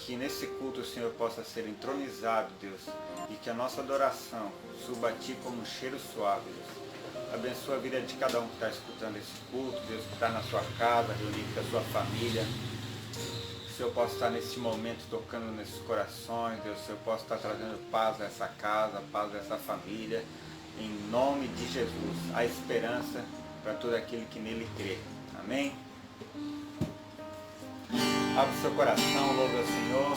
Que nesse culto o Senhor possa ser entronizado, Deus, e que a nossa adoração suba a Ti como um cheiro suave, Deus. Abençoa a vida de cada um que está escutando esse culto, Deus, que está na sua casa, reunido com a sua família. Que o Senhor possa estar nesse momento tocando nesses corações, Deus, que o Senhor possa estar trazendo paz a essa casa, paz a essa família. Em nome de Jesus, a esperança para todo aquele que nele crê. Amém? Abra o seu coração, louve ao Senhor.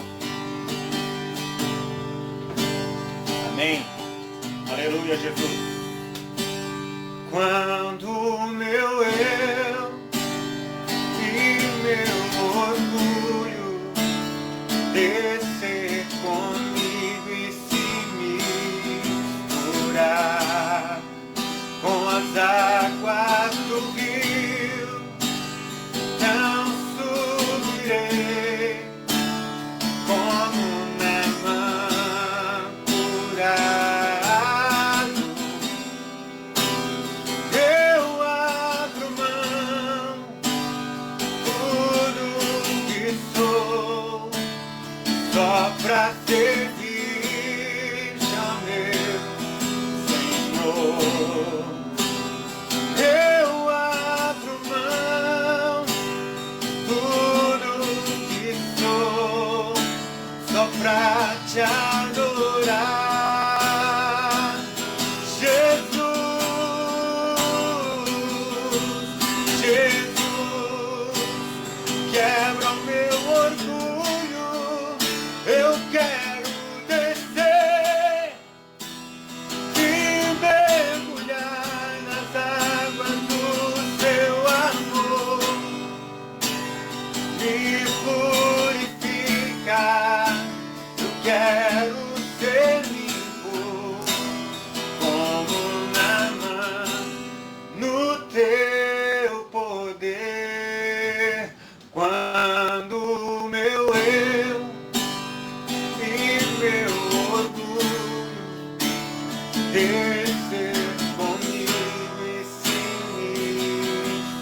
Amém. Aleluia, Jesus. Quando o meu eu e meu orgulho descer comigo e se misturar com as águas do rio, não subirei como Naamã curado. Eu abro mão tudo que sou só pra servir ao meu Senhor. Eu abro mão tudo que sou só pra te adorar. Jesus, Jesus, quebra o meu orgulho, eu quero descer e mergulhar nas águas do seu amor, me purificar. Eu quero ser limpo como Naamã no teu poder. Quando o meu eu e meu orgulho descer comigo e se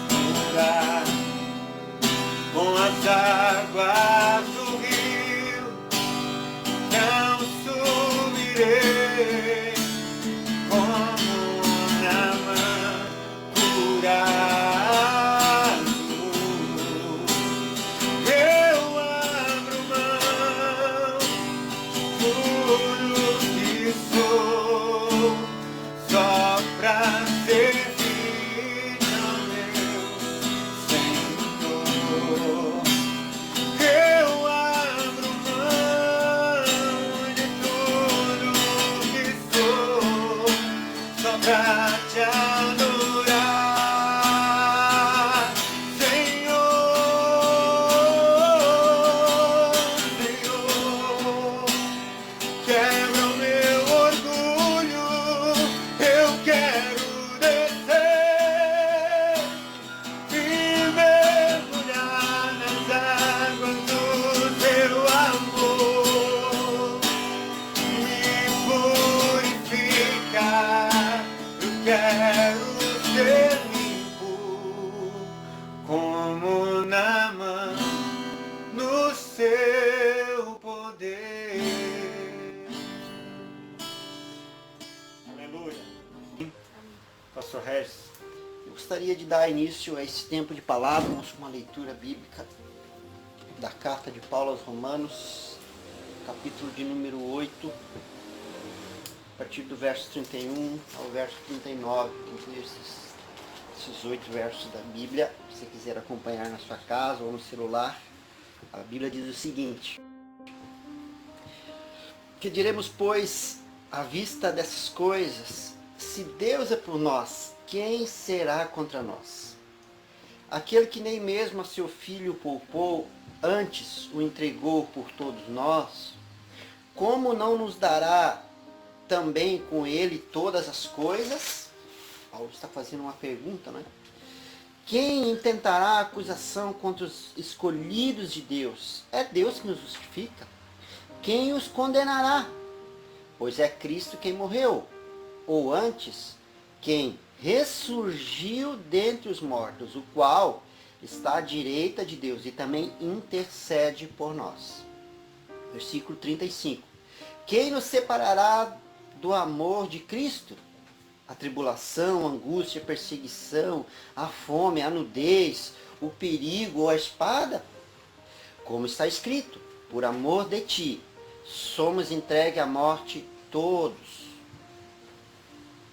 misturar com as águas do rio, não subirei como Naamã curado. Eu abro mão tudo que sou só pra servir ao meu Senhor. Eu abro mão de tudo que sou só pra te adorar, Senhor, Senhor. Quebra o meu orgulho, eu quero descer e mergulhar nas águas do teu amor, me purificar. Eu quero ser limpo como Naamã no seu poder. Aleluia. Pastor Regis. Eu gostaria de dar início a esse tempo de palavras com uma leitura bíblica da carta de Paulo aos Romanos, capítulo de número 8, a partir do verso 31 ao verso 39. Incluir esses 8 versos da Bíblia, se você quiser acompanhar na sua casa ou no celular. A Bíblia diz o seguinte: que diremos, pois, à vista dessas coisas? Se Deus é por nós, quem será contra nós? Aquele que nem mesmo a seu Filho poupou, antes o entregou por todos nós, como não nos dará também com ele todas as coisas? Paulo está fazendo uma pergunta, né? Quem intentará acusação contra os escolhidos de Deus? É Deus que nos justifica. Quem os condenará? Pois é Cristo quem morreu, ou antes, quem ressurgiu dentre os mortos, o qual, está à direita de Deus e também intercede por nós. Versículo 35. Quem nos separará do amor de Cristo? A tribulação, a angústia, a perseguição, a fome, a nudez, o perigo ou a espada? Como está escrito, por amor de ti, somos entregues à morte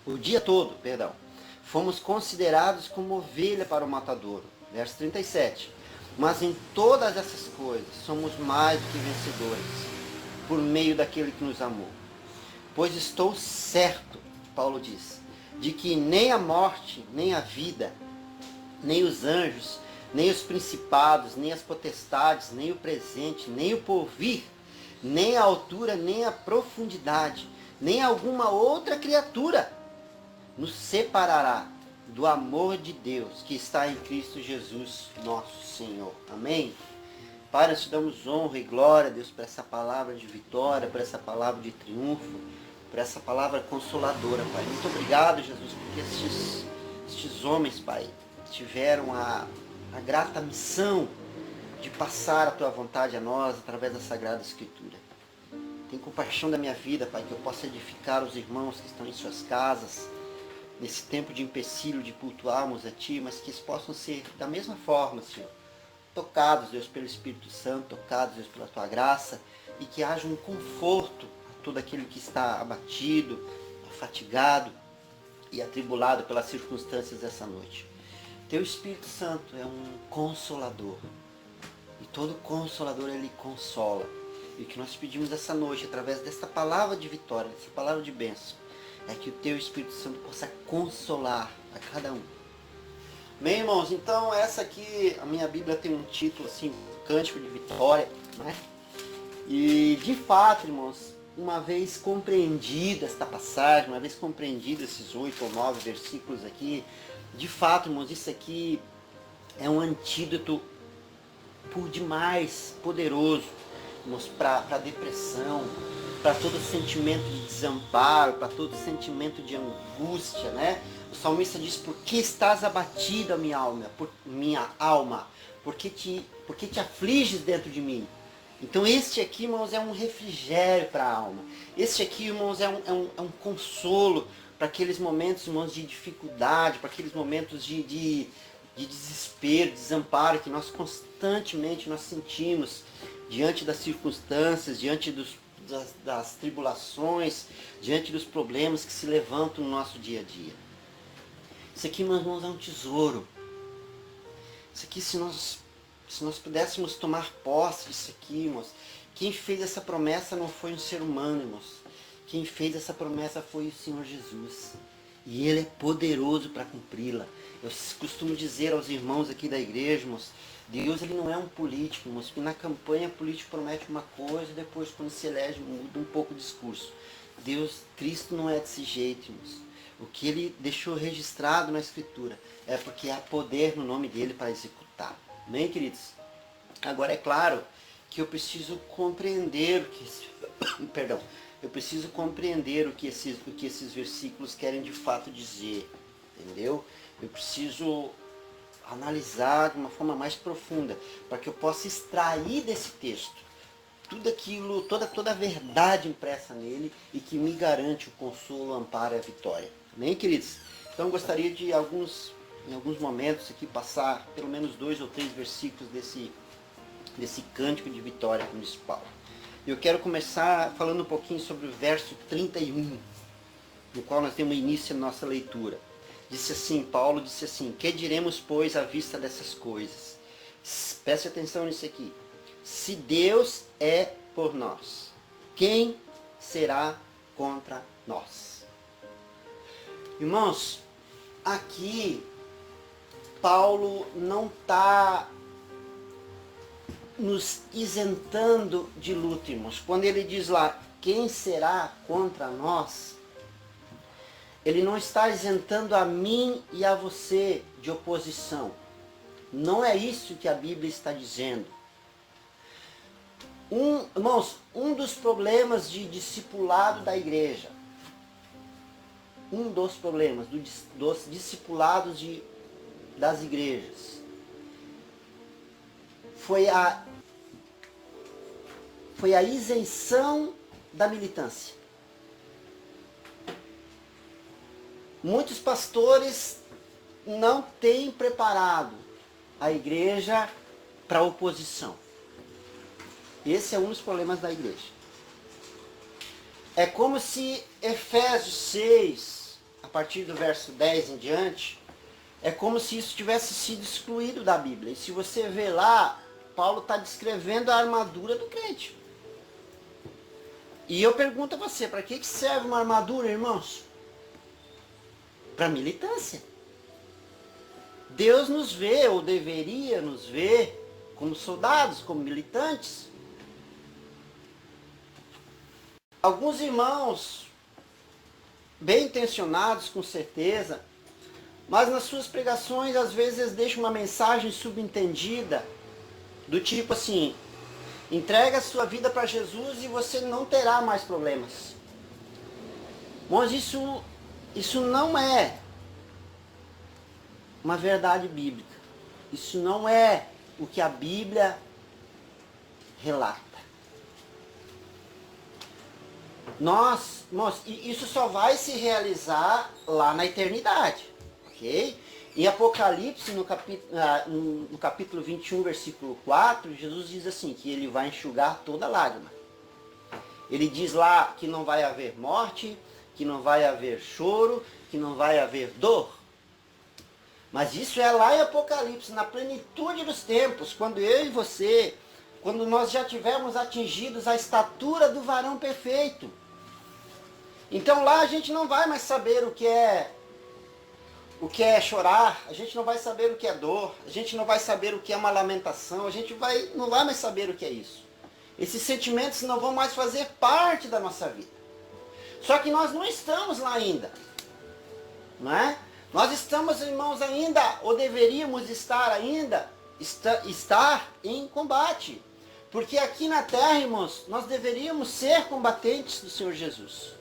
o dia todo, perdão. Fomos considerados como ovelha para o matadouro. Verso 37. Mas em todas essas coisas somos mais do que vencedores, por meio daquele que nos amou. Pois estou certo, Paulo diz, de que nem a morte, nem a vida, nem os anjos, nem os principados, nem as potestades, nem o presente, nem o porvir, nem a altura, nem a profundidade, nem alguma outra criatura nos separará do amor de Deus que está em Cristo Jesus, nosso Senhor. Amém? Pai, nós te damos honra e glória, Deus, por essa palavra de vitória, por essa palavra de triunfo, por essa palavra consoladora, Pai. Muito obrigado, Jesus, porque estes homens, Pai, tiveram a grata missão de passar a Tua vontade a nós através da Sagrada Escritura. Tem compaixão da minha vida, Pai, que eu possa edificar os irmãos que estão em suas casas, nesse tempo de empecilho, de cultuarmos a Ti, mas que eles possam ser da mesma forma, Senhor, tocados, Deus, pelo Espírito Santo, tocados, Deus, pela Tua graça, e que haja um conforto a todo aquele que está abatido, fatigado e atribulado pelas circunstâncias dessa noite. Teu Espírito Santo é um consolador, e todo consolador ele consola. E o que nós pedimos essa noite, através desta palavra de vitória, dessa palavra de bênção, é que o Teu Espírito Santo possa consolar a cada um. Bem, irmãos, então essa aqui, a minha Bíblia tem um título assim, Cântico de Vitória, né? E de fato, irmãos, uma vez compreendida esta passagem, uma vez compreendido esses 8 ou 9 versículos aqui, de fato, irmãos, isso aqui é um antídoto por demais poderoso, irmãos, para a depressão, para todo sentimento de desamparo, para todo sentimento de angústia, né? O salmista diz, por que estás abatido, minha alma? Por que te afliges dentro de mim? Então este aqui, irmãos, é um refrigério para a alma. Este aqui, irmãos, é um consolo para aqueles momentos, irmãos, de dificuldade, para aqueles momentos de desespero, de desamparo que nós constantemente nós sentimos diante das circunstâncias, diante das tribulações, diante dos problemas que se levantam no nosso dia a dia. Isso aqui, meus irmãos, é um tesouro. Isso aqui, se nós pudéssemos tomar posse disso aqui, irmãos, quem fez essa promessa não foi um ser humano, irmãos. Quem fez essa promessa foi o Senhor Jesus. E Ele é poderoso para cumpri-la. Eu costumo dizer aos irmãos aqui da igreja, irmãos, Deus ele não é um político, irmãos, porque na campanha o político promete uma coisa e depois quando se elege muda um pouco o discurso. Cristo não é desse jeito, irmãos. O que Ele deixou registrado na Escritura é porque há poder no nome dEle para executar. Amém, queridos? Agora é claro que eu preciso compreender o que esses versículos querem de fato dizer, entendeu? Eu preciso analisar de uma forma mais profunda, para que eu possa extrair desse texto tudo aquilo, toda a verdade impressa nele e que me garante o consolo, o amparo e a vitória. Amém, queridos? Então eu gostaria de, em alguns momentos aqui, passar pelo menos 2 ou 3 versículos desse cântico de vitória, como diz Paulo. Eu quero começar falando um pouquinho sobre o verso 31, no qual nós temos o início da nossa leitura. Paulo disse assim, que diremos, pois, à vista dessas coisas? Preste atenção nisso aqui. Se Deus é por nós, quem será contra nós? Irmãos, aqui Paulo não está nos isentando de luta, irmãos. Quando ele diz lá, quem será contra nós? Ele não está isentando a mim e a você de oposição. Não é isso que a Bíblia está dizendo. Irmãos, um dos problemas de discipulado da igreja, um dos problemas dos discipulados das igrejas, foi a isenção da militância. Muitos pastores não têm preparado a igreja para a oposição. Esse é um dos problemas da igreja. É como se Efésios 6, a partir do verso 10 em diante, é como se isso tivesse sido excluído da Bíblia. E se você ver lá, Paulo está descrevendo a armadura do crente. E eu pergunto a você, para que serve uma armadura, irmãos? Para militância. Deus nos vê, ou deveria nos ver, como soldados, como militantes. Alguns irmãos, bem intencionados com certeza, mas nas suas pregações às vezes deixam uma mensagem subentendida, do tipo assim: entrega a sua vida para Jesus e você não terá mais problemas. Mas isso não é uma verdade bíblica. Isso não é o que a Bíblia relata. Isso só vai se realizar lá na eternidade. Ok? Em Apocalipse, no capítulo 21, versículo 4, Jesus diz assim, que ele vai enxugar toda lágrima. Ele diz lá que não vai haver morte, que não vai haver choro, que não vai haver dor. Mas isso é lá em Apocalipse, na plenitude dos tempos, quando eu e você, quando nós já tivermos atingidos a estatura do varão perfeito. Então lá a gente não vai mais saber o que é chorar, a gente não vai saber o que é dor, a gente não vai saber o que é uma lamentação, a gente não vai mais saber o que é isso. Esses sentimentos não vão mais fazer parte da nossa vida. Só que nós não estamos lá ainda, não é? Nós estamos, irmãos, ainda, ou deveríamos estar ainda, estar em combate. Porque aqui na terra, irmãos, nós deveríamos ser combatentes do Senhor Jesus.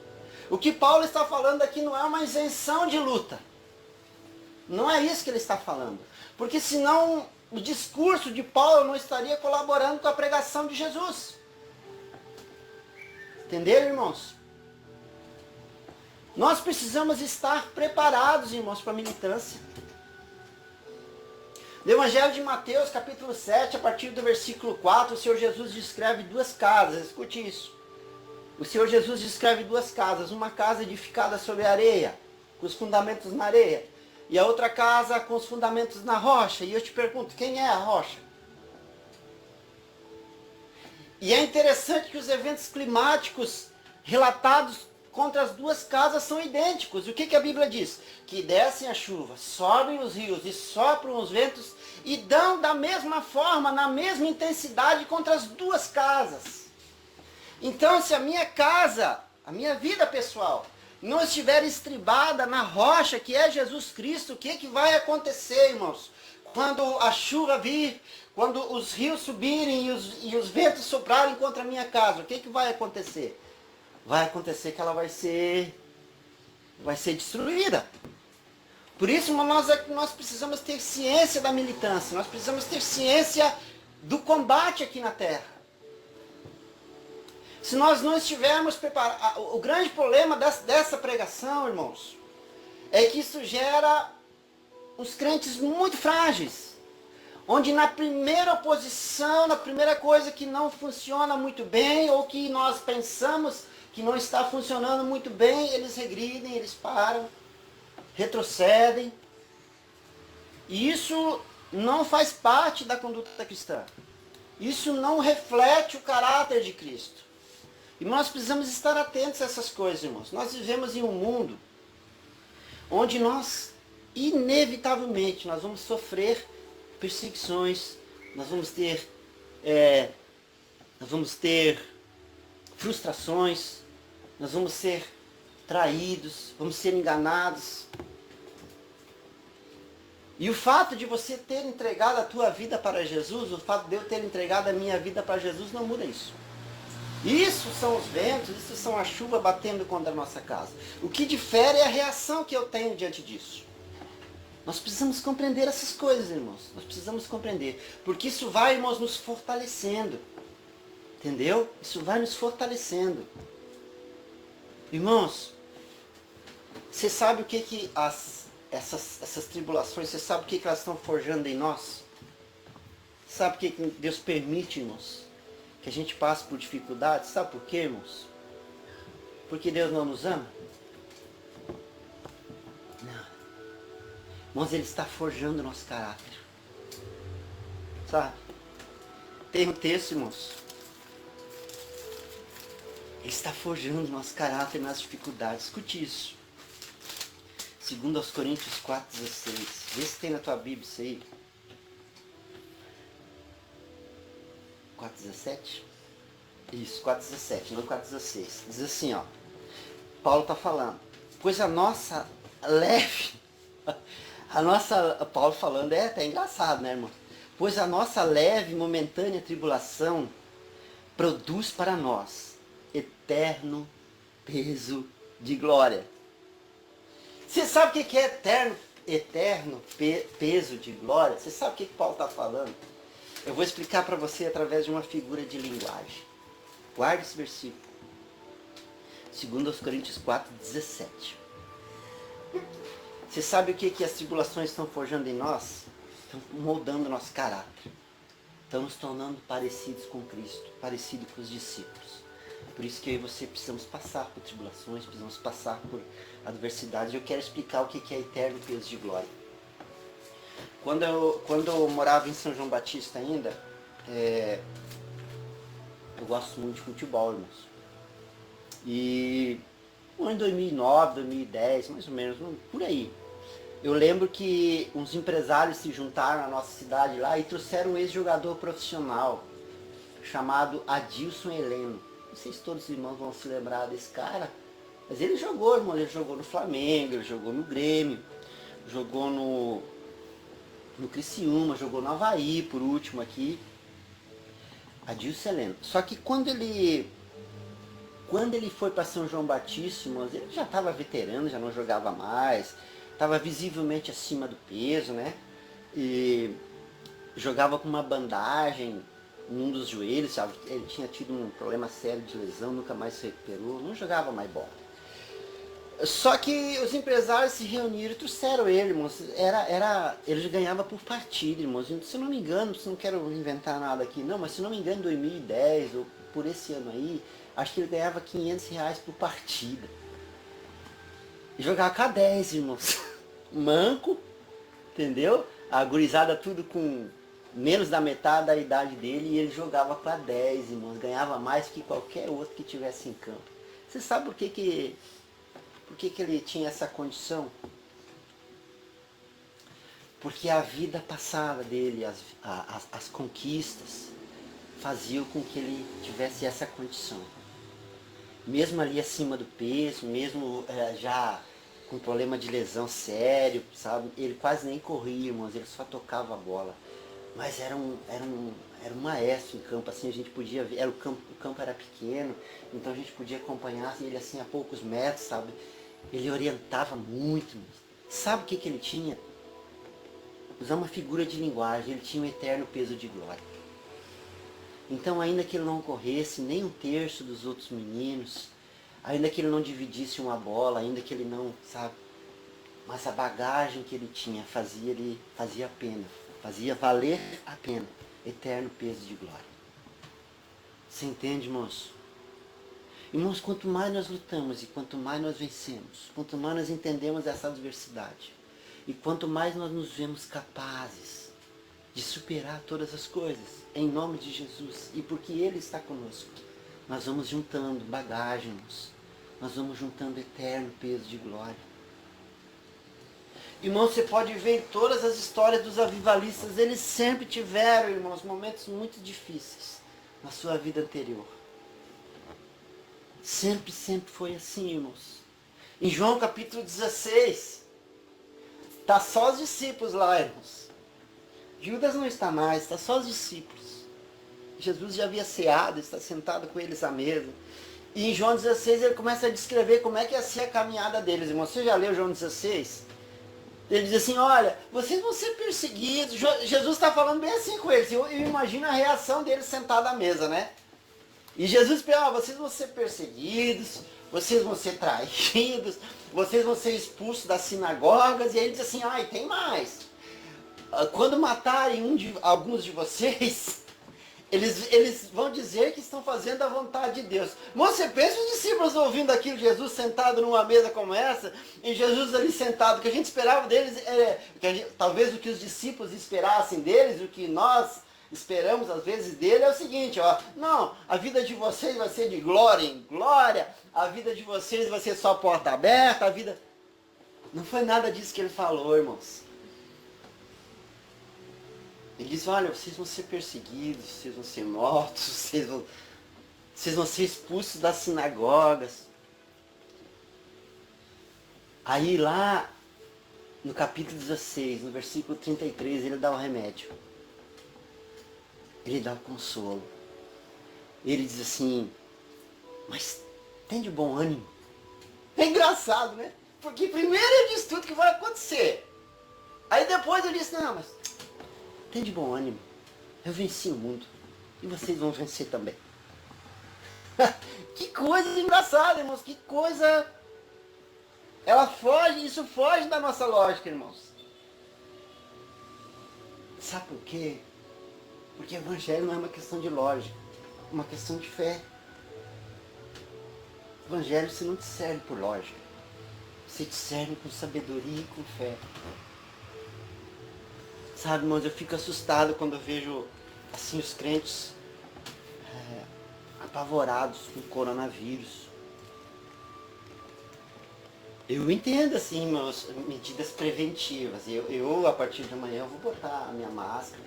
O que Paulo está falando aqui não é uma isenção de luta. Não é isso que ele está falando. Porque senão o discurso de Paulo não estaria colaborando com a pregação de Jesus. Entenderam, irmãos? Nós precisamos estar preparados, irmãos, para a militância. No Evangelho de Mateus, capítulo 7, a partir do versículo 4, o Senhor Jesus descreve duas casas. Escute isso. O Senhor Jesus descreve duas casas. Uma casa edificada sobre a areia, com os fundamentos na areia. E a outra casa com os fundamentos na rocha. E eu te pergunto, quem é a rocha? E é interessante que os eventos climáticos relatados contra as duas casas são idênticos. O que a Bíblia diz? Que descem a chuva, sobem os rios e sopram os ventos e dão da mesma forma, na mesma intensidade contra as duas casas. Então, se a minha casa, a minha vida pessoal, não estiver estribada na rocha que é Jesus Cristo, o que vai acontecer, irmãos? Quando a chuva vir, quando os rios subirem e os ventos soprarem contra a minha casa, o que vai acontecer? Vai acontecer que ela vai ser destruída. Por isso nós precisamos ter ciência da militância, nós precisamos ter ciência do combate aqui na terra. Se nós não estivermos preparados, o grande problema dessa pregação, irmãos, é que isso gera os crentes muito frágeis, onde na primeira oposição, na primeira coisa que não funciona muito bem, ou que nós pensamos que não está funcionando muito bem, eles regridem, eles param, retrocedem. E isso não faz parte da conduta cristã. Isso não reflete o caráter de Cristo. E nós precisamos estar atentos a essas coisas, irmãos. Nós vivemos em um mundo onde nós, inevitavelmente, nós vamos sofrer perseguições, nós vamos ter frustrações, nós vamos ser traídos, vamos ser enganados. E o fato de você ter entregado a tua vida para Jesus, o fato de eu ter entregado a minha vida para Jesus, não muda isso. Isso são os ventos, isso são a chuva batendo contra a nossa casa. O que difere é a reação que eu tenho diante disso. Nós precisamos compreender essas coisas, irmãos. Nós precisamos compreender. Porque isso vai, irmãos, nos fortalecendo. Entendeu? Isso vai nos fortalecendo. Irmãos, você sabe o que essas tribulações, você sabe o que elas estão forjando em nós? Sabe o que Deus permite, irmãos? Que a gente passe por dificuldades? Sabe por quê, irmãos? Porque Deus não nos ama? Não. Irmãos, Ele está forjando o nosso caráter. Sabe? Tem um texto, irmãos. Ele está forjando o nosso caráter nas dificuldades. Escute isso. 2 Coríntios 4,16. Vê se tem na tua Bíblia isso aí. 4,17? Isso, 4,17, não 4,16. Diz assim, ó. Paulo está falando. Pois a nossa leve... Paulo falando, é até engraçado, né, irmão? Pois a nossa leve e momentânea tribulação produz para nós eterno peso de glória. Você sabe o que é eterno peso de glória? Você sabe o que Paulo está falando? Eu vou explicar para você através de uma figura de linguagem. Guarde esse versículo. 2 Coríntios 4,17. Você sabe o que as tribulações estão forjando em nós? Estão moldando o nosso caráter. Estão nos tornando parecidos com Cristo, parecidos com os discípulos. Por isso que eu e você precisamos passar por tribulações, precisamos passar por adversidades. Eu quero explicar o que é eterno peso de glória. Quando eu morava em São João Batista ainda, eu gosto muito de futebol, irmãos. E em 2009, 2010, mais ou menos, por aí. Eu lembro que uns empresários se juntaram na nossa cidade lá e trouxeram um ex-jogador profissional chamado Adilson Heleno. Não sei se todos os irmãos vão se lembrar desse cara, mas ele jogou, irmão. Ele jogou no Flamengo, ele jogou no Grêmio, jogou no Criciúma, jogou no Avaí, por último aqui. Adilson Heleno. Só que quando ele foi para São João Batista, irmãos, ele já estava veterano, já não jogava mais, estava visivelmente acima do peso, né? E jogava com uma bandagem num dos joelhos, sabe? Ele tinha tido um problema sério de lesão, nunca mais se recuperou, não jogava mais bola. Só que os empresários se reuniram e trouxeram ele, irmãos. Ele ganhava por partida, irmãos. Se eu não me engano, não quero inventar nada aqui, não, mas se não me engano, em 2010 ou por esse ano aí, acho que ele ganhava R$500 por partida. E jogava com a 10, irmãos. Manco, entendeu? A gurizada tudo com menos da metade da idade dele e ele jogava com a 10, irmãos. Ganhava mais que qualquer outro que tivesse em campo. Você sabe por que ele tinha essa condição? Porque a vida passada dele, as conquistas, faziam com que ele tivesse essa condição. Mesmo ali acima do peso, mesmo já com problema de lesão sério, sabe? Ele quase nem corria, irmãos, ele só tocava a bola. Mas era um maestro em campo, assim, a gente podia ver, o campo era pequeno, então a gente podia acompanhar ele assim a poucos metros, sabe? Ele orientava muito. Sabe o que ele tinha? Usar uma figura de linguagem, ele tinha um eterno peso de glória. Então, ainda que ele não corresse nem um terço dos outros meninos, ainda que ele não dividisse uma bola, ainda que ele não, sabe? Mas a bagagem que ele tinha fazia a pena, fazia valer a pena, eterno peso de glória. Você entende, irmãos? Irmãos, quanto mais nós lutamos e quanto mais nós vencemos, quanto mais nós entendemos essa adversidade, e quanto mais nós nos vemos capazes de superar todas as coisas, em nome de Jesus, e porque Ele está conosco, nós vamos juntando bagagens, nós vamos juntando eterno peso de glória. Irmãos, você pode ver em todas as histórias dos avivalistas, eles sempre tiveram, irmãos, momentos muito difíceis na sua vida anterior. Sempre foi assim, irmãos. Em João capítulo 16, está só os discípulos lá, irmãos. Judas não está mais, está só os discípulos. Jesus já havia ceado, está sentado com eles à mesa. E em João 16 ele começa a descrever como é que ia ser a caminhada deles, irmãos. Você já leu João 16? Ele diz assim, olha, vocês vão ser perseguidos. Jesus está falando bem assim com eles. Eu imagino a reação deles sentados à mesa, né? E Jesus fala, vocês vão ser perseguidos, vocês vão ser traídos, vocês vão ser expulsos das sinagogas. E aí ele diz assim, e tem mais. Quando matarem alguns de vocês, eles vão dizer que estão fazendo a vontade de Deus. Você pensa os discípulos ouvindo aquilo, Jesus sentado numa mesa como essa, e Jesus ali sentado, o que a gente esperava deles, talvez o que os discípulos esperassem deles, o que nós esperamos às vezes dele é o seguinte, não, a vida de vocês vai ser de glória em glória, a vida de vocês vai ser só porta aberta, a vida... Não foi nada disso que ele falou, irmãos. Ele diz, olha, vocês vão ser perseguidos, vocês vão ser mortos, vocês vão ser expulsos das sinagogas. Aí lá, no capítulo 16, no versículo 33, ele dá o remédio. Ele dá o consolo. Ele diz assim, mas tem de bom ânimo. É engraçado, né? Porque primeiro ele diz tudo que vai acontecer. Aí depois ele diz, não, mas tem de bom ânimo. Eu venci o mundo. E vocês vão vencer também. Que coisa engraçada, irmãos. Que coisa... Isso foge da nossa lógica, irmãos. Sabe por quê? Porque o evangelho não é uma questão de lógica. É uma questão de fé. O evangelho você não discerne por lógica. Você discerne com sabedoria e com fé. Sabe, irmãos, eu fico assustado quando eu vejo, assim, os crentes apavorados com o coronavírus. Eu entendo, assim, medidas preventivas. Eu, a partir de amanhã, eu vou botar a minha máscara,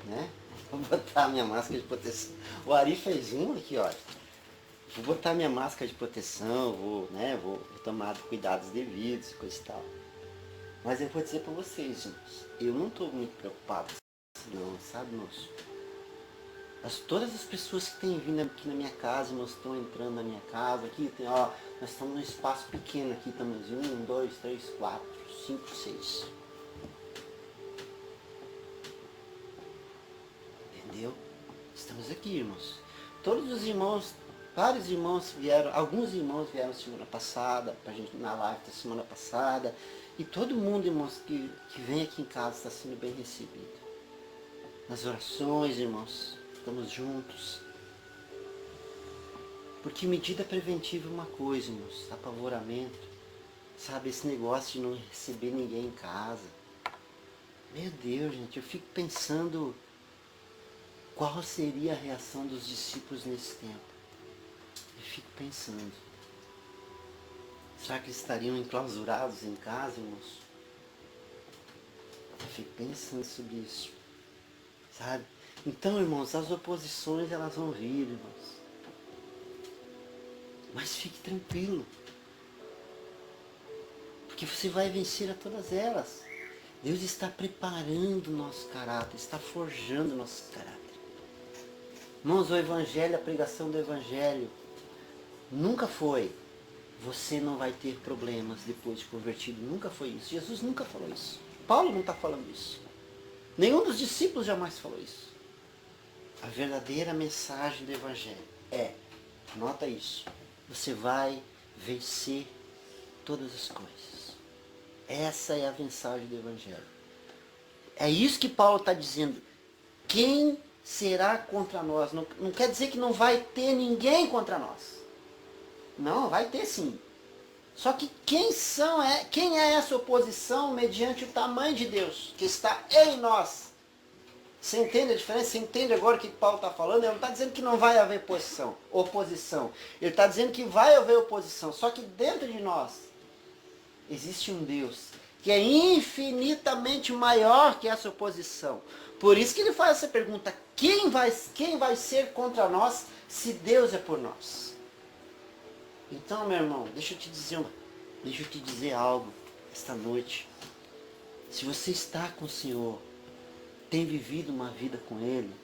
né? Vou botar a minha máscara de proteção. O Ari fez um aqui, olha. Vou botar a minha máscara de proteção, vou tomar cuidados devidos e coisa e tal. Mas eu vou dizer para vocês, irmãos, eu não estou muito preocupado não, sabe, irmãos? Todas as pessoas que têm vindo aqui na minha casa, irmãos, estão entrando na minha casa, aqui tem, nós estamos num espaço pequeno aqui também, 1, 2, 3, 4, 5, 6. Entendeu? Estamos aqui, irmãos. Todos os irmãos, vários irmãos vieram, alguns irmãos vieram semana passada, pra gente na live da semana passada. E todo mundo, irmãos, que vem aqui em casa está sendo bem recebido. Nas orações, irmãos, estamos juntos. Porque medida preventiva é uma coisa, irmãos, apavoramento. Sabe, esse negócio de não receber ninguém em casa. Meu Deus, gente, eu fico pensando qual seria a reação dos discípulos nesse tempo. Eu fico pensando. Será que eles estariam enclausurados em casa, irmãos? Eu fico pensando sobre isso. Sabe? Então, irmãos, as oposições elas vão vir, irmãos. Mas fique tranquilo. Porque você vai vencer a todas elas. Deus está preparando o nosso caráter, está forjando o nosso caráter. Irmãos, o Evangelho, a pregação do Evangelho, nunca foi: você não vai ter problemas depois de convertido. Nunca foi isso. Jesus nunca falou isso. Paulo não está falando isso. Nenhum dos discípulos jamais falou isso. A verdadeira mensagem do Evangelho anota isso, você vai vencer todas as coisas. Essa é a mensagem do Evangelho. É isso que Paulo está dizendo. Quem será contra nós? Não quer dizer que não vai ter ninguém contra nós. Não, vai ter sim. Só que quem é essa oposição mediante o tamanho de Deus que está em nós? Você entende a diferença? Você entende agora o que Paulo está falando? Ele não está dizendo que não vai haver oposição. Ele está dizendo que vai haver oposição. Só que dentro de nós existe um Deus que é infinitamente maior que essa oposição. Por isso que ele faz essa pergunta: quem vai ser contra nós se Deus é por nós? Então, meu irmão, deixa eu te dizer algo esta noite. Se você está com o Senhor, tem vivido uma vida com Ele,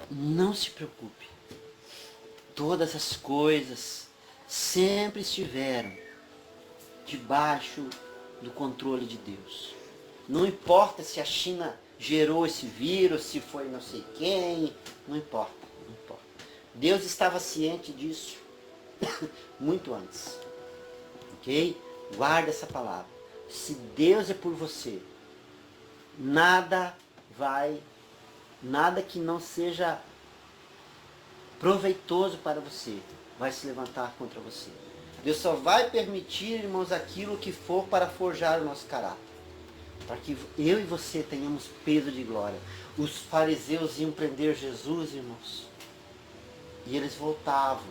não se preocupe. Todas as coisas sempre estiveram debaixo do controle de Deus. Não importa se a China gerou esse vírus, se foi não sei quem, não importa, não importa. Deus estava ciente disso muito antes. Ok? Guarda essa palavra. Se Deus é por você, nada que não seja proveitoso para você vai se levantar contra você. Deus só vai permitir, irmãos, aquilo que for para forjar o nosso caráter. Para que eu e você tenhamos peso de glória. Os fariseus iam prender Jesus, irmãos. E eles voltavam.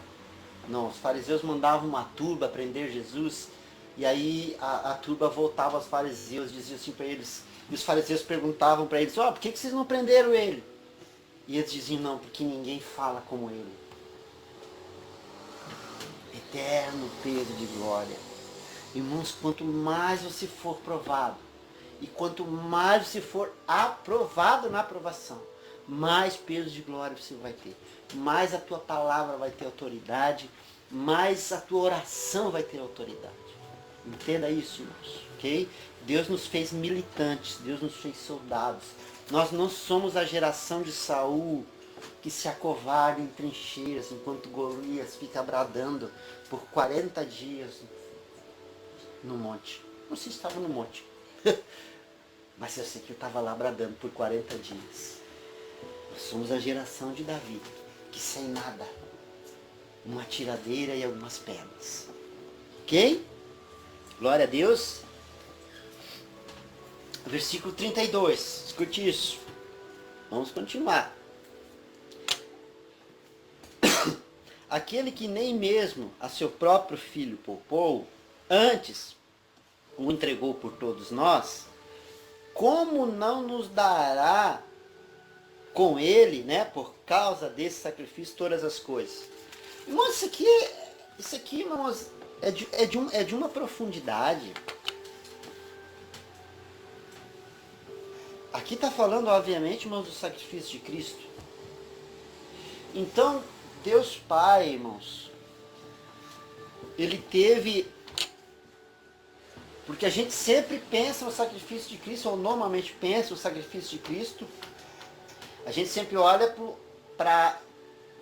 Não, os fariseus mandavam uma turba prender Jesus. E aí a turba voltava aos fariseus, dizia assim para eles. E os fariseus perguntavam para eles, por que vocês não prenderam ele? E eles diziam, não, porque ninguém fala como ele. Eterno peso de glória. Irmãos, quanto mais você for provado, e quanto mais você for aprovado na aprovação, mais peso de glória você vai ter. Mais a tua palavra vai ter autoridade, mais a tua oração vai ter autoridade. Entenda isso, irmãos, ok? Deus nos fez militantes, Deus nos fez soldados. Nós não somos a geração de Saul que se acovarda em trincheiras enquanto Golias fica bradando por 40 dias no monte. Não sei se estava no monte, mas eu sei que eu estava lá bradando por 40 dias. Nós somos a geração de Davi, que sem nada, uma tiradeira e algumas pedras. Ok? Glória a Deus. Versículo 32. Escute isso. Vamos continuar. Aquele que nem mesmo a seu próprio filho poupou, antes o entregou por todos nós, como não nos dará com ele, né, por causa desse sacrifício, todas as coisas? Irmãos, isso aqui, irmãos, é de uma profundidade. Aqui está falando, obviamente, irmãos, do sacrifício de Cristo. Então, Deus Pai, irmãos, Ele teve... Porque a gente sempre pensa no sacrifício de Cristo, ou normalmente pensa no sacrifício de Cristo. A gente sempre olha para...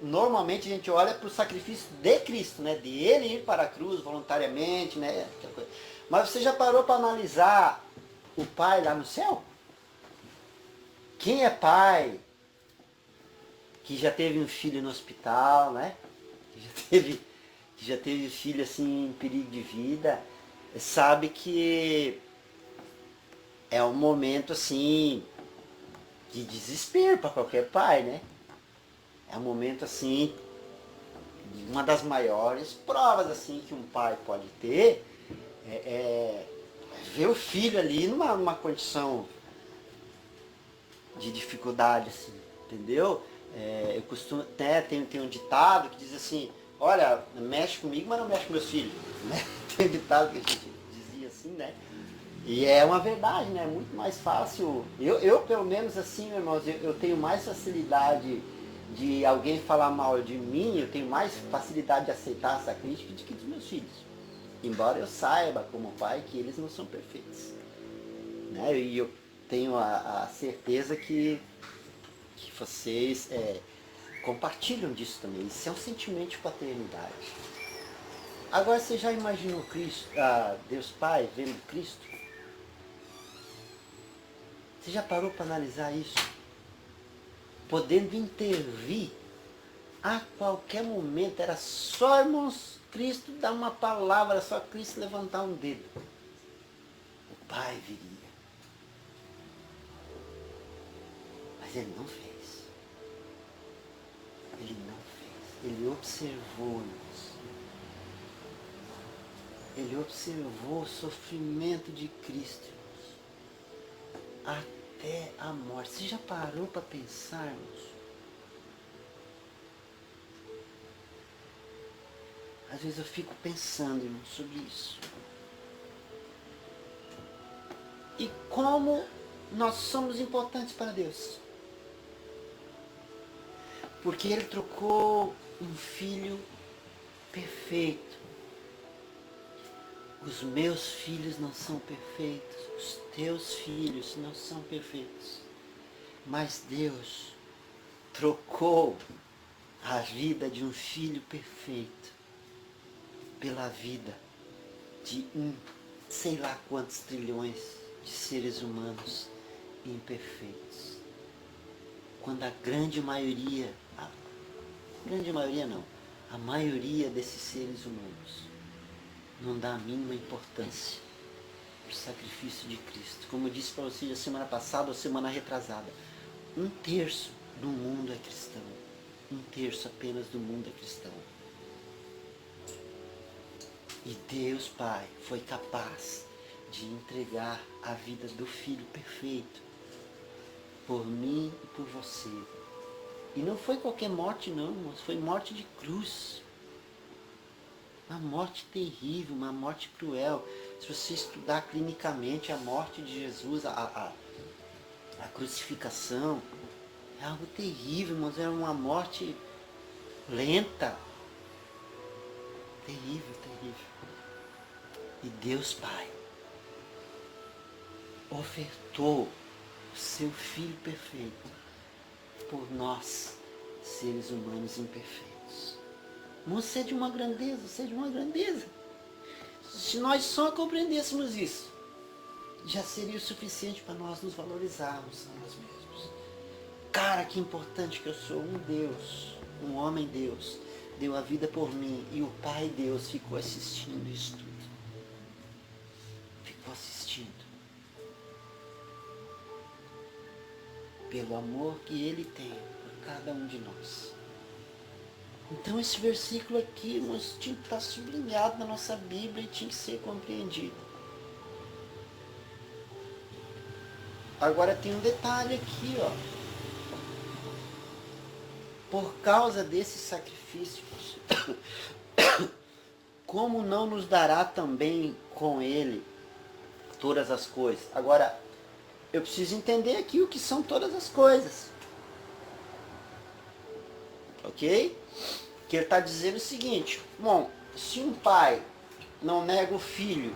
Normalmente a gente olha para o sacrifício de Cristo, né? De Ele ir para a cruz voluntariamente, né? Aquela coisa. Mas você já parou para analisar o Pai lá no céu? Quem é pai que já teve um filho no hospital, né? Que já teve filho assim em perigo de vida, sabe que é um momento assim de desespero para qualquer pai, né? É um momento assim, uma das maiores provas assim que um pai pode ter é ver o filho ali numa condição de dificuldade, assim, entendeu? Eu costumo, até tem um ditado que diz assim, olha, mexe comigo, mas não mexe com meus filhos, né? Tem um ditado que a gente dizia assim, né? E é uma verdade, né? É muito mais fácil, eu pelo menos assim, meus irmãos, eu tenho mais facilidade de alguém falar mal de mim, eu tenho mais facilidade de aceitar essa crítica do que dos meus filhos. Embora eu saiba, como pai, que eles não são perfeitos, né? E eu tenho a certeza que vocês compartilham disso também. Isso é um sentimento de paternidade. Agora, você já imaginou Cristo, Deus Pai vendo Cristo? Você já parou para analisar isso? Podendo intervir a qualquer momento. Era só, irmãos, Cristo dar uma palavra, era só Cristo levantar um dedo. O Pai viria. Mas Ele não fez. Ele não fez. Ele observou, irmãos. Ele observou o sofrimento de Cristo, irmãos. Até a morte. Você já parou para pensar, irmãos? Às vezes eu fico pensando, irmãos, sobre isso. E como nós somos importantes para Deus. Porque Ele trocou um filho perfeito. Os Os meus filhos não são perfeitos, os teus filhos não são perfeitos. Mas Deus trocou a vida de um filho perfeito pela vida de sei lá quantos trilhões de seres humanos imperfeitos. Quando a grande maioria não, a maioria desses seres humanos não dá a mínima importância para o sacrifício de Cristo. Como eu disse para vocês a semana passada ou semana retrasada, 1/3 do mundo é cristão. 1/3 apenas do mundo é cristão. E Deus Pai foi capaz de entregar a vida do Filho perfeito por mim e por você. E não foi qualquer morte não, mas foi morte de cruz. Uma morte terrível, uma morte cruel. Se você estudar clinicamente a morte de Jesus, a crucificação, é algo terrível, mas era uma morte lenta. Terrível, terrível. E Deus Pai ofertou o seu Filho perfeito por nós, seres humanos imperfeitos. Você é de uma grandeza, você é de uma grandeza. Se nós só compreendêssemos isso, já seria o suficiente para nós nos valorizarmos a nós mesmos. Cara, que importante que eu sou. Um Deus, um homem Deus, deu a vida por mim e o Pai Deus ficou assistindo isso tudo. Ficou assistindo. Pelo amor que Ele tem por cada um de nós. Então esse versículo aqui, irmãos, tinha que estar sublinhado na nossa Bíblia e tinha que ser compreendido. Agora tem um detalhe aqui, ó. Por causa desses sacrifícios, como não nos dará também com Ele todas as coisas? Agora, eu preciso entender aqui o que são todas as coisas. Ok? Que ele está dizendo o seguinte: bom, se um pai não nega o filho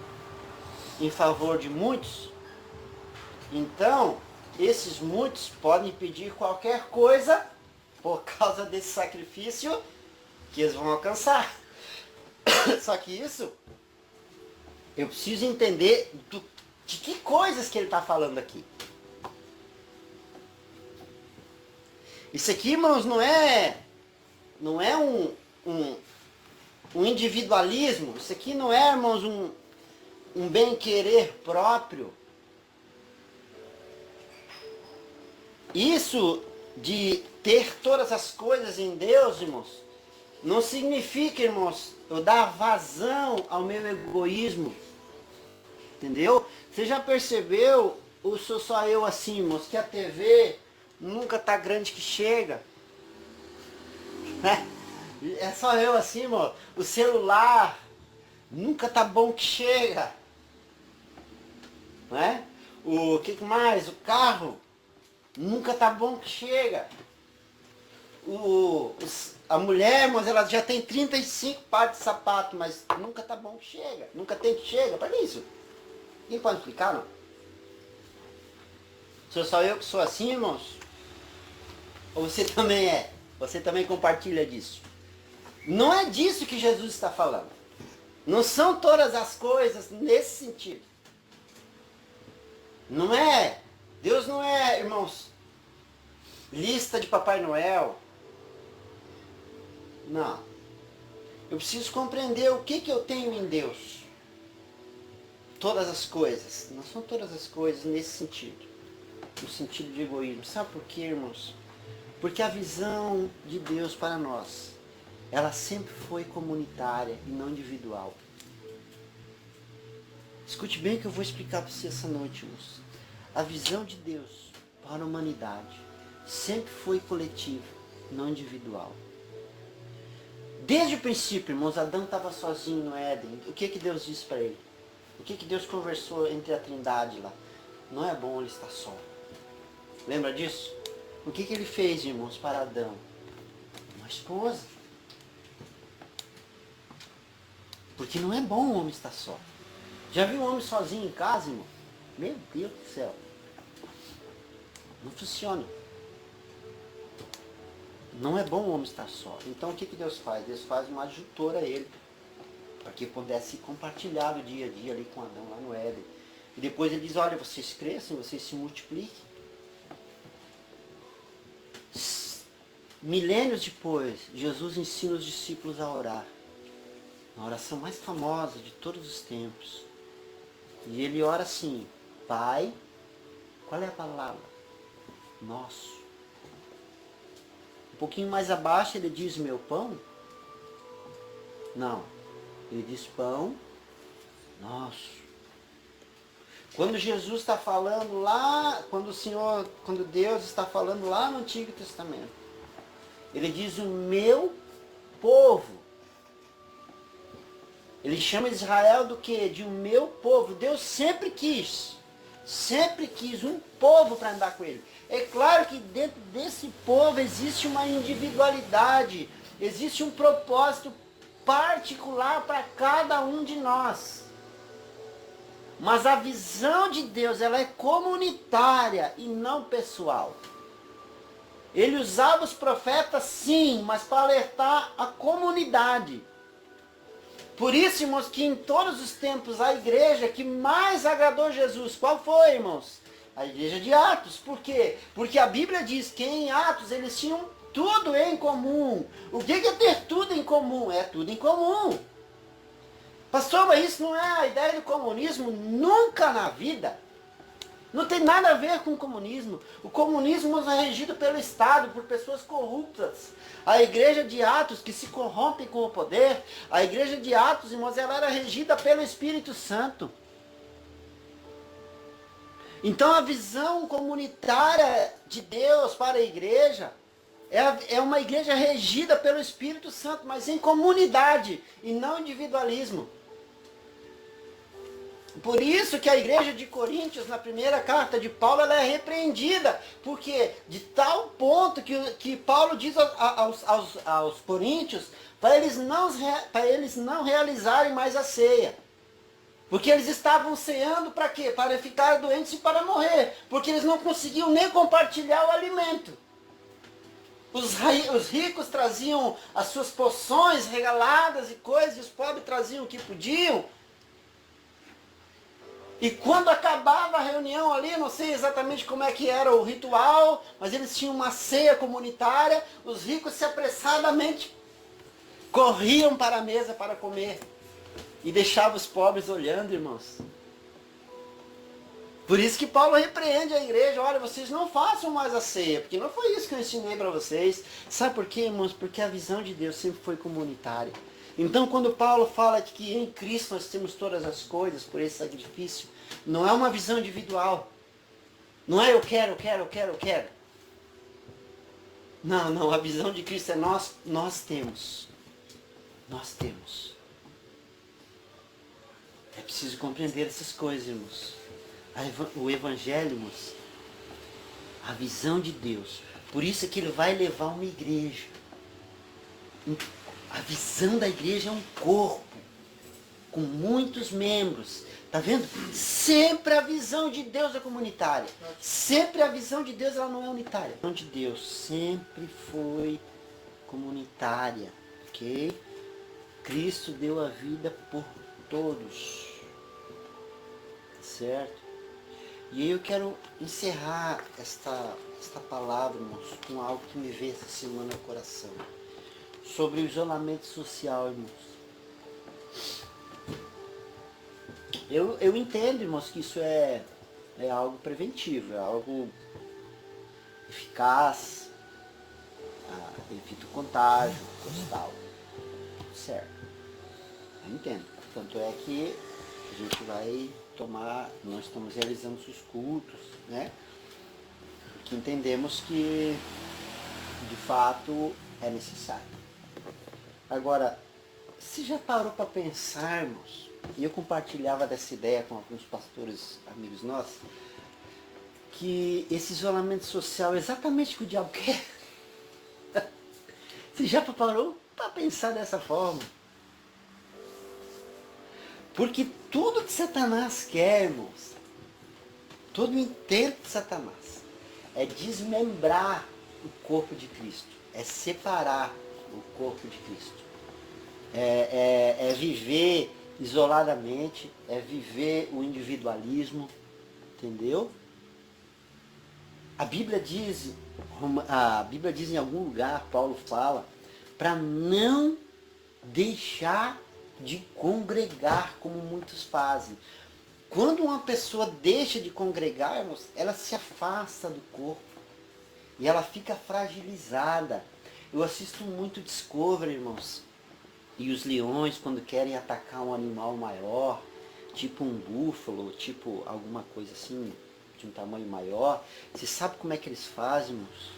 em favor de muitos, então esses muitos podem pedir qualquer coisa por causa desse sacrifício que eles vão alcançar. Só que isso, eu preciso entender de que coisas que ele está falando aqui. Isso aqui, irmãos, não é um individualismo. Isso aqui não é, irmãos, um bem-querer próprio. Isso de ter todas as coisas em Deus, irmãos, não significa, irmãos, eu dar vazão ao meu egoísmo. Entendeu? Você já percebeu, ou sou só eu assim, irmãos, que a TV nunca tá grande que chega? Né? É só eu assim, irmão. O celular nunca tá bom que chega. Né? O que mais? O carro nunca tá bom que chega. A mulher, mas ela já tem 35 pares de sapato, mas nunca tá bom que chega. Nunca tem que chega. Para isso. Quem pode explicar, não? Sou só eu que sou assim, irmãos? Ou você também é? Você também compartilha disso? Não é disso que Jesus está falando. Não são todas as coisas nesse sentido. Não é. Deus não é, irmãos, lista de Papai Noel. Não. Eu preciso compreender o que eu tenho em Deus. Todas as coisas. Não são todas as coisas nesse sentido. No sentido de egoísmo. Sabe por quê, irmãos? Porque a visão de Deus para nós, ela sempre foi comunitária e não individual. Escute bem o que eu vou explicar para você essa noite, irmãos. A visão de Deus para a humanidade sempre foi coletiva, não individual. Desde o princípio, irmãos, Adão estava sozinho no Éden. O que Deus disse para ele? O que Deus conversou entre a Trindade lá? Não é bom ele estar só. Lembra disso? O que ele fez, irmãos, para Adão? Uma esposa. Porque não é bom o homem estar só. Já viu um homem sozinho em casa, irmão? Meu Deus do céu. Não funciona. Não é bom o homem estar só. Então o que Deus faz? Deus faz uma adjutora a ele, para que pudesse compartilhar o dia a dia ali com Adão lá no Éden. E depois ele diz, olha, vocês crescem, vocês se multipliquem. Milênios depois, Jesus ensina os discípulos a orar. A oração mais famosa de todos os tempos. E ele ora assim, Pai, qual é a palavra? Nosso. Um pouquinho mais abaixo ele diz meu pão? Não. Ele diz pão nosso. Quando Jesus está falando lá, quando Deus está falando lá no Antigo Testamento, ele diz o meu povo. Ele chama Israel do quê? De o meu povo. Deus sempre quis um povo para andar com ele. É claro que dentro desse povo existe uma individualidade, existe um propósito particular para cada um de nós. Mas a visão de Deus, ela é comunitária e não pessoal. Ele usava os profetas sim, mas para alertar a comunidade. Por isso, irmãos, que em todos os tempos a igreja que mais agradou Jesus, qual foi, irmãos? A igreja de Atos. Por quê? Porque a Bíblia diz que em Atos eles tinham tudo em comum. O que é ter tudo em comum? É tudo em comum. Pastor, mas isso não é a ideia do comunismo? Nunca na vida. Não tem nada a ver com o comunismo. O comunismo é regido pelo Estado, por pessoas corruptas. A igreja de Atos, que se corrompe com o poder, a igreja de Atos, irmãos, ela era regida pelo Espírito Santo. Então a visão comunitária de Deus para a igreja é uma igreja regida pelo Espírito Santo, mas em comunidade e não individualismo. Por isso que a igreja de Coríntios, na primeira carta de Paulo, ela é repreendida. Porque de tal ponto que Paulo diz aos coríntios para eles não realizarem mais a ceia. Porque eles estavam ceando para quê? Para ficar doentes e para morrer. Porque eles não conseguiam nem compartilhar o alimento. Os ricos traziam as suas poções regaladas e coisas, e os pobres traziam o que podiam. E quando acabava a reunião ali, não sei exatamente como é que era o ritual, mas eles tinham uma ceia comunitária, os ricos se apressadamente corriam para a mesa para comer. E deixavam os pobres olhando, irmãos. Por isso que Paulo repreende a igreja, olha, vocês não façam mais a ceia, porque não foi isso que eu ensinei para vocês. Sabe por quê, irmãos? Porque a visão de Deus sempre foi comunitária. Então, quando Paulo fala de que em Cristo nós temos todas as coisas por esse sacrifício, não é uma visão individual. Não é eu quero. Não, a visão de Cristo é nós temos. Nós temos. É preciso compreender essas coisas, irmãos. O Evangelho, irmãos, a visão de Deus. Por isso é que ele vai levar uma igreja. A visão da igreja é um corpo com muitos membros. Tá vendo? Sempre a visão de Deus é comunitária. Sempre a visão de Deus ela não é unitária. A visão de Deus sempre foi comunitária. Ok? Cristo deu a vida por todos. Certo? E aí eu quero encerrar esta palavra, irmãos, com algo que me veio essa semana no coração. Sobre o isolamento social, irmãos. Eu entendo, irmãos, que isso é algo preventivo, é algo eficaz, evita o contágio, tal. Certo. Eu entendo. Tanto é que a gente vai nós estamos realizando os cultos, né? Que entendemos que de fato é necessário. Agora, você já parou para pensarmos, e eu compartilhava dessa ideia com alguns pastores amigos nossos, que esse isolamento social é exatamente o que o diabo quer? Você já parou para pensar dessa forma? Porque tudo que Satanás quer, irmãos, todo o intento de Satanás é desmembrar o corpo de Cristo, é separar o corpo de Cristo, é viver isoladamente, é viver o individualismo, entendeu? A Bíblia diz em algum lugar, Paulo fala, para não deixar de congregar como muitos fazem. Quando uma pessoa deixa de congregar, irmãos, ela se afasta do corpo e ela fica fragilizada. Eu assisto muito Discovery, irmãos, e os leões, quando querem atacar um animal maior, tipo um búfalo, tipo alguma coisa assim, de um tamanho maior, você sabe como é que eles fazem, irmãos?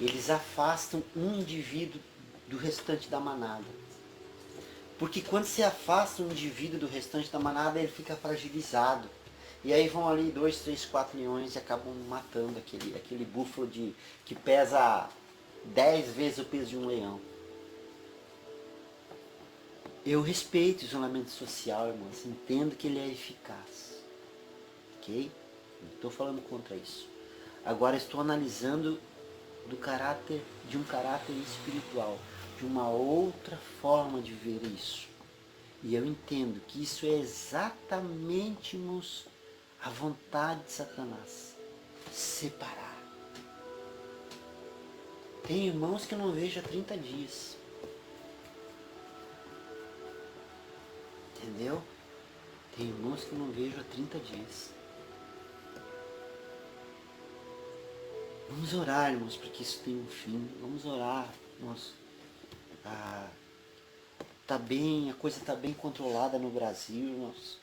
Eles afastam um indivíduo do restante da manada. Porque quando se afasta um indivíduo do restante da manada, ele fica fragilizado. E aí vão ali 2, 3, 4 leões e acabam matando aquele búfalo que pesa 10 vezes o peso de um leão. Eu respeito o isolamento social, irmãos. Entendo que ele é eficaz. Ok? Não estou falando contra isso. Agora estou analisando de um caráter espiritual, de uma outra forma de ver isso. E eu entendo que isso é exatamente, irmãos, a vontade de Satanás. Separar. Tem irmãos que eu não vejo há 30 dias. Entendeu? Tem irmãos que eu não vejo há 30 dias. Vamos orar, irmãos, para que isso tenha um fim. Vamos orar, irmãos. A coisa está bem controlada no Brasil, irmãos,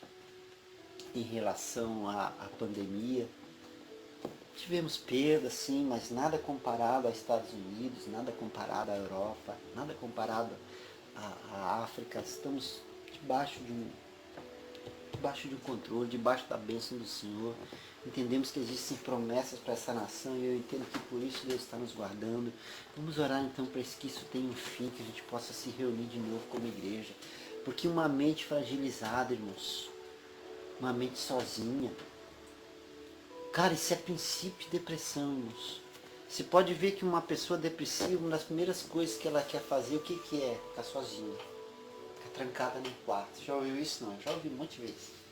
em relação à pandemia. Tivemos perdas, sim, mas nada comparado aos Estados Unidos, nada comparado à Europa, nada comparado à África. Estamos debaixo de um controle, debaixo da bênção do Senhor. Entendemos que existem promessas para essa nação e eu entendo que por isso Deus está nos guardando. Vamos orar então para que isso tenha um fim, que a gente possa se reunir de novo como igreja. Porque uma mente fragilizada, irmãos, uma mente sozinha, cara, isso é princípio de depressão, irmãos. Você pode ver que uma pessoa depressiva, uma das primeiras coisas que ela quer fazer, o que é? Ficar sozinha. Ficar trancada no quarto. Já ouviu isso? Não, já ouvi um monte de vezes.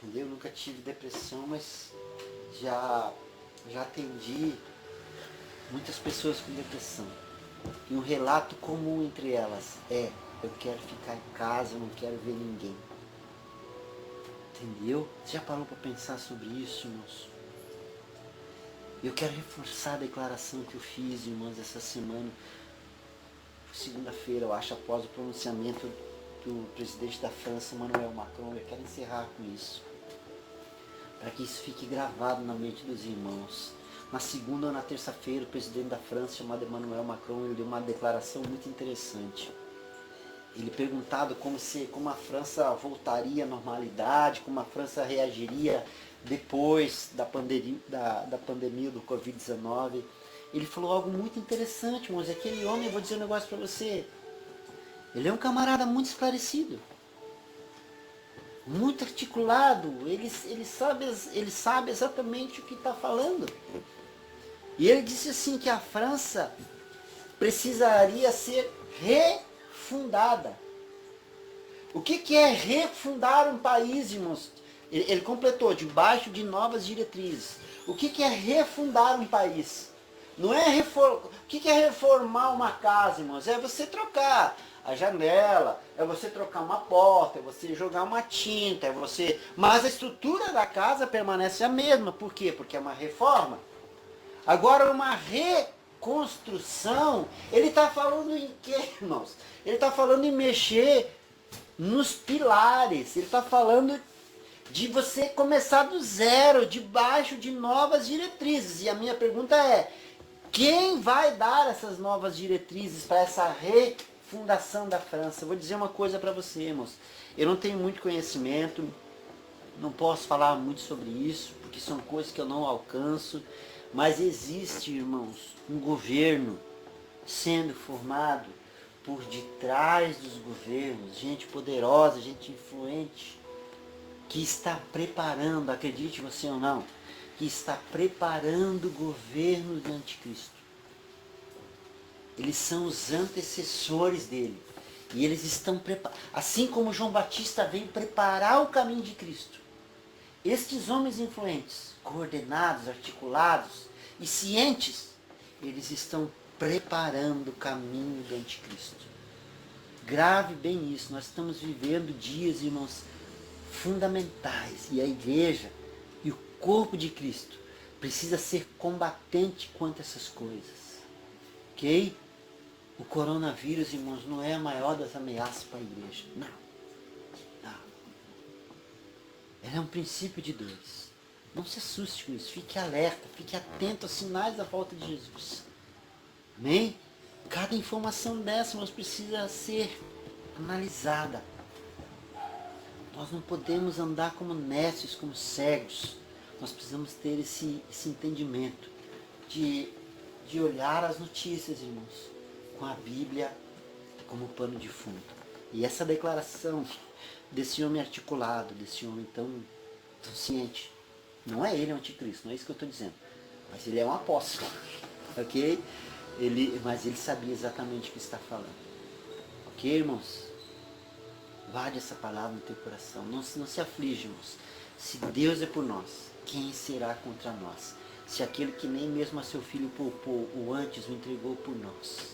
Entendeu? Eu nunca tive depressão, mas já atendi muitas pessoas com depressão. E um relato comum entre elas é: eu quero ficar em casa, eu não quero ver ninguém. Entendeu? Você já parou para pensar sobre isso, irmãos? Eu quero reforçar a declaração que eu fiz, irmãos, essa semana, segunda-feira, eu acho, após o pronunciamento do presidente da França, Emmanuel Macron. Eu quero encerrar com isso, para que isso fique gravado na mente dos irmãos. Na segunda ou na terça-feira, o presidente da França, chamado Emmanuel Macron, ele deu uma declaração muito interessante. Ele perguntado como a França voltaria à normalidade, como a França reagiria depois da pandemia do Covid-19. Ele falou algo muito interessante, irmãos. Aquele homem, eu vou dizer um negócio para você, ele é um camarada muito esclarecido, muito articulado, ele sabe exatamente o que está falando. E ele disse assim que a França precisaria ser refundada. O que é refundar um país, irmãos? Ele completou, debaixo de novas diretrizes. O que é refundar um país? Não é o que é reformar uma casa, irmãos? É você trocar a janela, é você trocar uma porta, é você jogar uma tinta, mas a estrutura da casa permanece a mesma. Por quê? Porque é uma reforma. Agora, uma reconstrução, ele está falando em quê, irmãos? Ele está falando em mexer nos pilares, ele está falando de você começar do zero, debaixo de novas diretrizes. E a minha pergunta é: quem vai dar essas novas diretrizes para essa refundação da França? Eu vou dizer uma coisa para você, irmãos. Eu não tenho muito conhecimento, não posso falar muito sobre isso, porque são coisas que eu não alcanço. Mas existe, irmãos, um governo sendo formado por detrás dos governos, gente poderosa, gente influente, que está preparando, acredite você ou não, que está preparando o governo do anticristo. Eles são os antecessores dele. E eles estão preparados. Assim como João Batista veio preparar o caminho de Cristo. Estes homens influentes, coordenados, articulados e cientes, eles estão preparando o caminho do anticristo. Grave bem isso. Nós estamos vivendo dias, irmãos, fundamentais. E a igreja e o corpo de Cristo precisa ser combatente quanto a essas coisas. Ok? O coronavírus, irmãos, não é a maior das ameaças para a igreja. Não. Não. Ela é um princípio de dores. Não se assuste com isso. Fique alerta. Fique atento aos sinais da volta de Jesus. Amém? Cada informação dessa, irmãos, precisa ser analisada. Nós não podemos andar como nécios, como cegos. Nós precisamos ter esse entendimento de olhar as notícias, irmãos, com a Bíblia como pano de fundo. E essa declaração desse homem articulado, desse homem tão ciente, não é ele o anticristo, não é isso que eu estou dizendo, mas ele é um apóstolo, ok? Mas ele sabia exatamente o que está falando, ok, irmãos? Guarde essa palavra no teu coração, não se aflige, irmãos. Se Deus é por nós, quem será contra nós? Se aquele que nem mesmo a seu filho poupou, o antes o entregou por nós.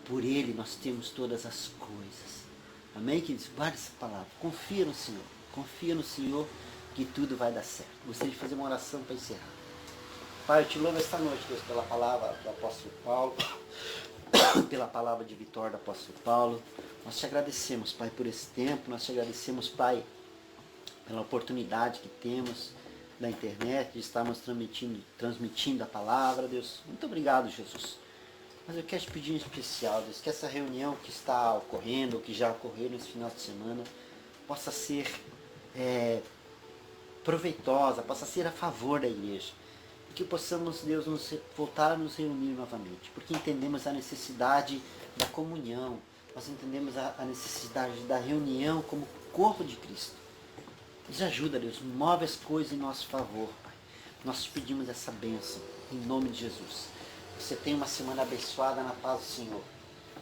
Por ele nós temos todas as coisas. Amém, queridos? Guarde essa palavra. Confia no Senhor. Confia no Senhor que tudo vai dar certo. Gostaria de fazer uma oração para encerrar. Pai, eu te louvo esta noite, Deus, pela palavra do apóstolo Paulo, pela palavra de vitória do apóstolo Paulo. Nós te agradecemos, Pai, por esse tempo. Nós te agradecemos, Pai, pela oportunidade que temos da internet, de estarmos transmitindo a palavra, Deus. Muito obrigado, Jesus. Mas eu quero te pedir em especial, Deus, que essa reunião que está ocorrendo, ou que já ocorreu nesse final de semana, possa ser proveitosa, possa ser a favor da igreja. E que possamos, Deus, voltar a nos reunir novamente, porque entendemos a necessidade da comunhão, nós entendemos a necessidade da reunião como corpo de Cristo. Nos ajuda, Deus, move as coisas em nosso favor, Pai. Nós te pedimos essa bênção, em nome de Jesus. Você tem uma semana abençoada na paz do Senhor.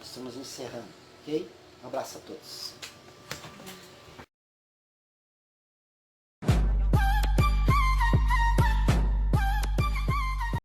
Estamos encerrando, ok? Um abraço a todos.